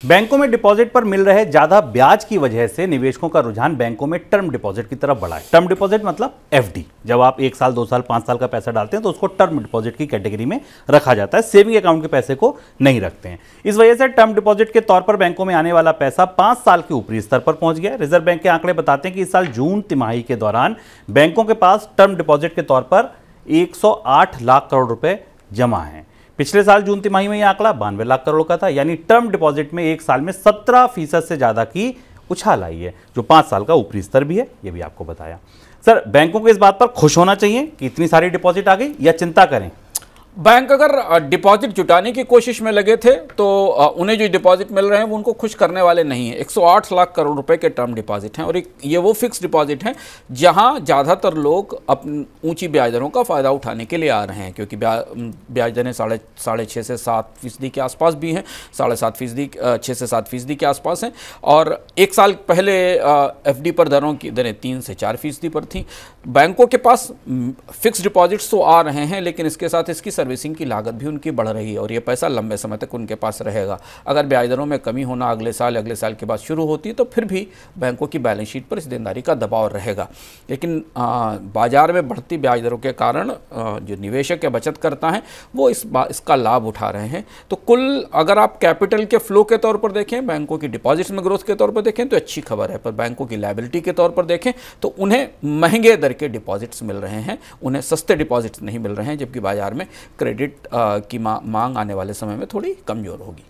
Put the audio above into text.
बैंकों में डिपॉजिट पर मिल रहे ज्यादा ब्याज की वजह से निवेशकों का रुझान बैंकों में टर्म डिपॉजिट की तरफ बढ़ा है। टर्म डिपॉजिट मतलब एफडी। जब आप 1 साल 2 साल 5 साल का पैसा डालते हैं तो उसको टर्म डिपॉजिट की कैटेगरी में रखा जाता है, सेविंग अकाउंट के पैसे को नहीं रखते हैं। इस वजह से टर्म डिपॉजिट के तौर पर बैंकों में आने वाला पैसा 5 साल के ऊपरी स्तर पर पहुंच गया। रिजर्व बैंक के आंकड़े बताते हैं कि इस साल जून तिमाही के दौरान बैंकों के पास टर्म डिपॉजिट के तौर पर 108 लाख करोड़ रुपए जमा है। पिछले साल जून तिमाही में यह आंकड़ा 92 लाख करोड़ का था। यानी टर्म डिपॉजिट में एक साल में 17% से ज्यादा की उछाल आई है, जो 5 साल का ऊपरी स्तर भी है। यह भी आपको बताया। सर, बैंकों को इस बात पर खुश होना चाहिए कि इतनी सारी डिपॉजिट आ गई, या चिंता करें? बैंक अगर डिपॉजिट जुटाने की कोशिश में लगे थे तो उन्हें जो डिपॉजिट मिल रहे हैं वो उनको खुश करने वाले नहीं है। 108 लाख करोड़ रुपए के टर्म डिपॉजिट हैं और ये वो फिक्स डिपॉजिट हैं जहां ज़्यादातर लोग अपनी ऊंची ब्याज दरों का फ़ायदा उठाने के लिए आ रहे हैं, क्योंकि ब्याज दरें 6.5 से 7% के आसपास भी हैं, 7.5%, 6 से 7% के आसपास हैं। और एक साल पहले FD पर दरों की दरें 3 से 4% पर थीं। बैंकों के पास फिक्स डिपॉजिट्स तो आ रहे हैं, लेकिन इसके साथ इसकी सर्विसिंग की लागत भी उनकी बढ़ रही है और ये पैसा लंबे समय तक उनके पास रहेगा। अगर ब्याज दरों में कमी होना अगले साल के बाद शुरू होती है तो फिर भी बैंकों की बैलेंस शीट पर इस देनदारी का दबाव रहेगा। लेकिन बाजार में बढ़ती ब्याज दरों के कारण जो निवेशक या बचत करता है वो इसका लाभ उठा रहे हैं। तो कुल अगर आप कैपिटल के फ्लो के तौर पर देखें, बैंकों की डिपॉजिट्स में ग्रोथ के तौर पर देखें तो अच्छी खबर है, पर बैंकों की लायबिलिटी के तौर पर देखें तो उन्हें महंगे दर के डिपॉजिट्स मिल रहे हैं, उन्हें सस्ते डिपॉजिट्स नहीं मिल रहे हैं, जबकि बाजार में क्रेडिट की मांग आने वाले समय में थोड़ी कमज़ोर होगी।